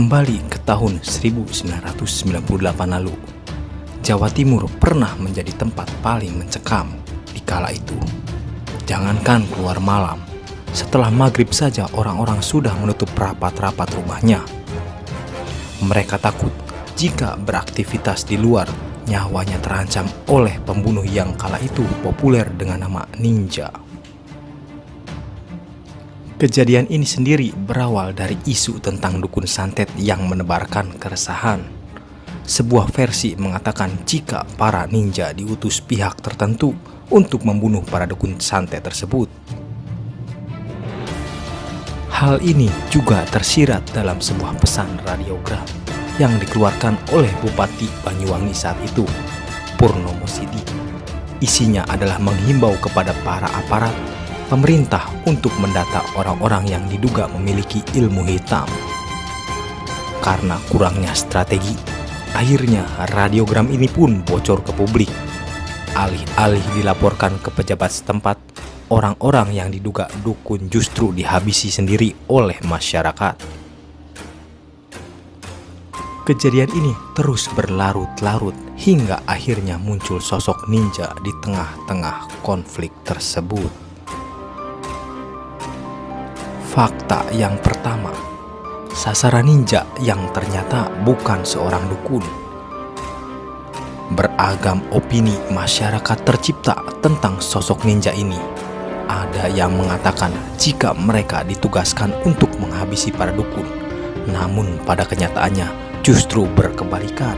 Kembali ke tahun 1998 lalu, Jawa Timur pernah menjadi tempat paling mencekam di kala itu. Jangankan keluar malam, setelah maghrib saja orang-orang sudah menutup rapat-rapat rumahnya. Mereka takut jika beraktivitas di luar, nyawanya terancam oleh pembunuh yang kala itu populer dengan nama ninja. Kejadian ini sendiri berawal dari isu tentang dukun santet yang menebarkan keresahan. Sebuah versi mengatakan jika para ninja diutus pihak tertentu untuk membunuh para dukun santet tersebut. Hal ini juga tersirat dalam sebuah pesan radiogram yang dikeluarkan oleh Bupati Banyuwangi saat itu, Purnomo Sidik. Isinya adalah menghimbau kepada para aparat pemerintah untuk mendata orang-orang yang diduga memiliki ilmu hitam. Karena kurangnya strategi, akhirnya radiogram ini pun bocor ke publik. Alih-alih dilaporkan ke pejabat setempat, orang-orang yang diduga dukun justru dihabisi sendiri oleh masyarakat. Kejadian ini terus berlarut-larut hingga akhirnya muncul sosok ninja di tengah-tengah konflik tersebut. Fakta yang pertama, sasaran ninja yang ternyata bukan seorang dukun. Beragam opini masyarakat tercipta tentang sosok ninja ini. Ada yang mengatakan jika mereka ditugaskan untuk menghabisi para dukun, namun pada kenyataannya justru berkebalikan.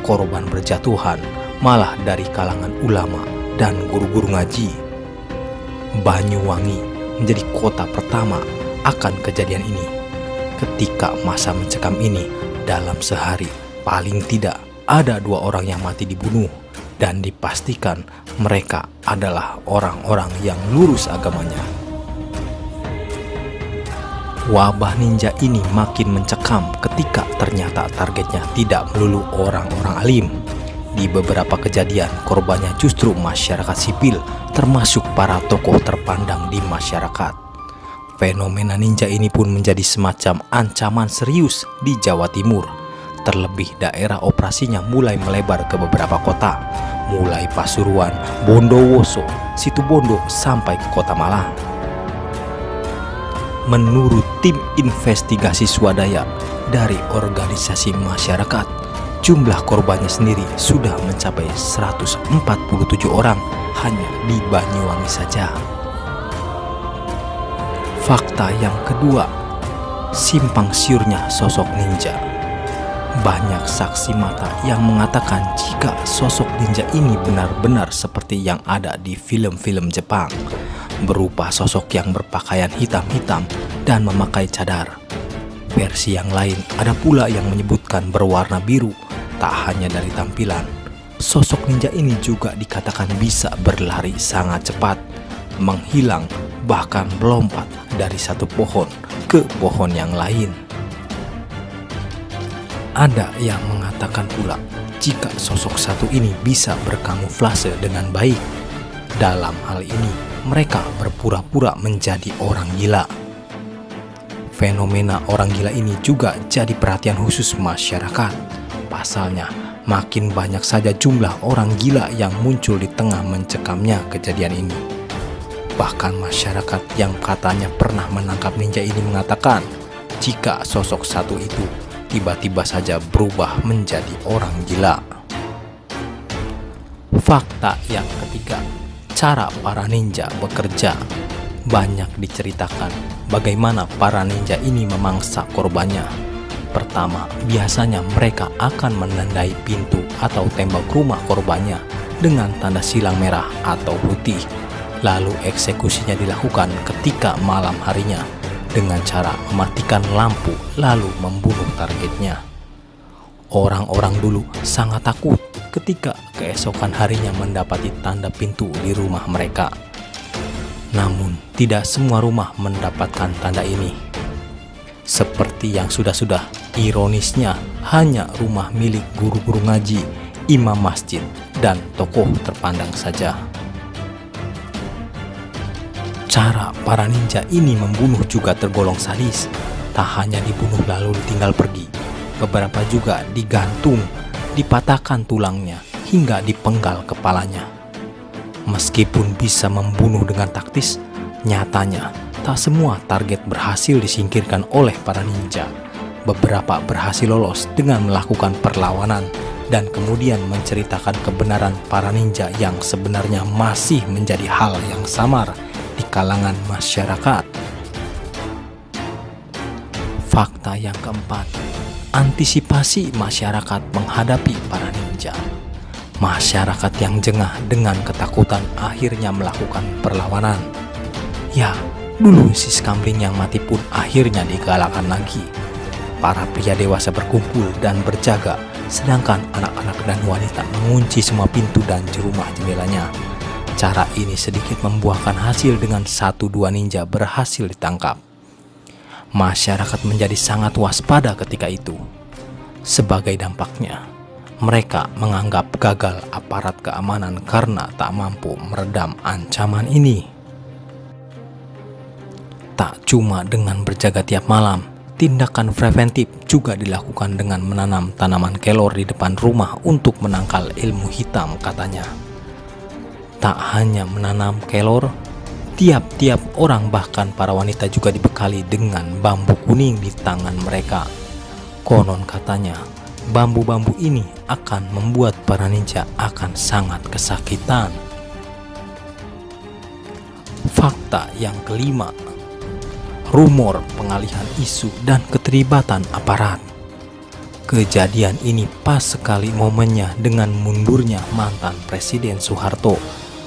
Korban berjatuhan malah dari kalangan ulama dan guru-guru ngaji. Banyuwangi menjadi kota pertama akan kejadian ini. Ketika masa mencekam ini, dalam sehari paling tidak ada 2 orang yang mati dibunuh, dan dipastikan mereka adalah orang-orang yang lurus agamanya. Wabah ninja ini makin mencekam ketika ternyata targetnya tidak melulu orang-orang alim. Di beberapa kejadian, korbannya justru masyarakat sipil, termasuk para tokoh terpandang di masyarakat. Fenomena ninja ini pun menjadi semacam ancaman serius di Jawa Timur. Terlebih daerah operasinya mulai melebar ke beberapa kota, mulai Pasuruan, Bondowoso, Situbondo sampai ke Kota Malang. Menurut tim investigasi swadaya dari organisasi masyarakat, jumlah korbannya sendiri sudah mencapai 147 orang hanya di Banyuwangi saja. Fakta yang kedua, simpang siurnya sosok ninja. Banyak saksi mata yang mengatakan jika sosok ninja ini benar-benar seperti yang ada di film-film Jepang, berupa sosok yang berpakaian hitam-hitam dan memakai cadar. Versi yang lain ada pula yang menyebutkan berwarna biru. Tak hanya dari tampilan, sosok ninja ini juga dikatakan bisa berlari sangat cepat, menghilang, bahkan melompat dari satu pohon ke pohon yang lain. Ada yang mengatakan pula jika sosok satu ini bisa berkamuflase dengan baik. Dalam hal ini, mereka berpura-pura menjadi orang gila. Fenomena orang gila ini juga jadi perhatian khusus masyarakat. Pasalnya, makin banyak saja jumlah orang gila yang muncul di tengah mencekamnya kejadian ini. Bahkan masyarakat yang katanya pernah menangkap ninja ini mengatakan jika sosok satu itu tiba-tiba saja berubah menjadi orang gila. Fakta yang ketiga, cara para ninja bekerja. Banyak diceritakan bagaimana para ninja ini memangsa korbannya. Pertama, biasanya mereka akan menandai pintu atau tembok rumah korbannya dengan tanda silang merah atau putih. Lalu eksekusinya dilakukan ketika malam harinya dengan cara mematikan lampu lalu membunuh targetnya. Orang-orang dulu sangat takut ketika keesokan harinya mendapati tanda pintu di rumah mereka. Namun tidak semua rumah mendapatkan tanda ini. Seperti yang sudah-sudah, ironisnya hanya rumah milik guru-guru ngaji, imam masjid, dan tokoh terpandang saja. Cara para ninja ini membunuh juga tergolong sadis. Tak hanya dibunuh lalu ditinggal pergi, beberapa juga digantung, dipatahkan tulangnya, hingga dipenggal kepalanya. Meskipun bisa membunuh dengan taktis, nyatanya tak semua target berhasil disingkirkan oleh para ninja. Beberapa berhasil lolos dengan melakukan perlawanan dan kemudian menceritakan kebenaran para ninja yang sebenarnya masih menjadi hal yang samar di kalangan masyarakat. Fakta yang keempat, antisipasi masyarakat menghadapi para ninja. Masyarakat yang jengah dengan ketakutan akhirnya melakukan perlawanan. Ya, dulu si Skamling yang mati pun akhirnya digalakan lagi. Para pria dewasa berkumpul dan berjaga, sedangkan anak-anak dan wanita mengunci semua pintu dan rumah jendelanya. Cara ini sedikit membuahkan hasil dengan 1-2 ninja berhasil ditangkap. Masyarakat menjadi sangat waspada ketika itu. Sebagai dampaknya, mereka menganggap gagal aparat keamanan karena tak mampu meredam ancaman ini. Tak cuma dengan berjaga tiap malam, tindakan preventif juga dilakukan dengan menanam tanaman kelor di depan rumah untuk menangkal ilmu hitam katanya. Tak hanya menanam kelor, tiap-tiap orang bahkan para wanita juga dibekali dengan bambu kuning di tangan mereka. Konon katanya, bambu-bambu ini akan membuat para ninja akan sangat kesakitan. Fakta yang kelima, rumor pengalihan isu dan keterlibatan aparat. Kejadian ini pas sekali momennya dengan mundurnya mantan Presiden Soeharto.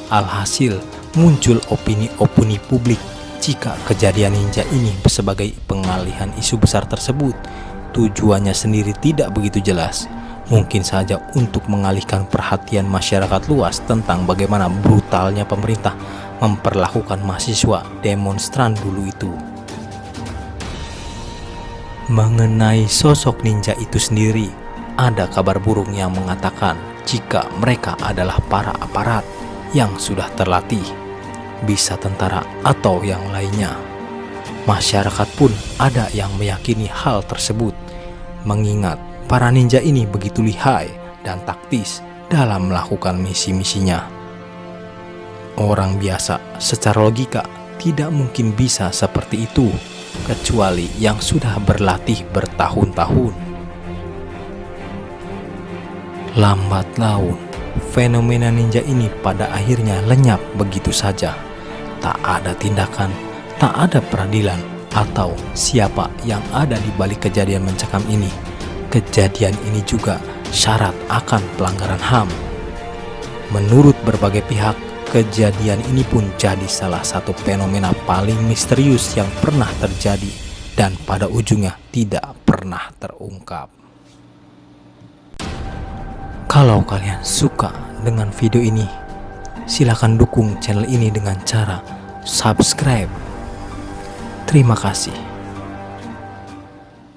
Alhasil muncul opini publik jika kejadian ninja ini sebagai pengalihan isu besar tersebut tujuannya sendiri tidak begitu jelas. Mungkin saja untuk mengalihkan perhatian masyarakat luas tentang bagaimana brutalnya pemerintah memperlakukan mahasiswa demonstran dulu itu. Mengenai sosok ninja itu sendiri, ada kabar burung yang mengatakan jika mereka adalah para aparat yang sudah terlatih, bisa tentara atau yang lainnya. Masyarakat pun ada yang meyakini hal tersebut, mengingat para ninja ini begitu lihai dan taktis dalam melakukan misi-misinya. Orang biasa secara logika tidak mungkin bisa seperti itu, kecuali yang sudah berlatih bertahun-tahun. Lambat laun, fenomena ninja ini pada akhirnya lenyap begitu saja. Tak ada tindakan, tak ada peradilan, atau siapa yang ada di balik kejadian mencekam ini. Kejadian ini juga syarat akan pelanggaran HAM. Menurut berbagai pihak, kejadian ini pun jadi salah satu fenomena paling misterius yang pernah terjadi dan pada ujungnya tidak pernah terungkap. Kalau kalian suka dengan video ini, silakan dukung channel ini dengan cara subscribe. Terima kasih.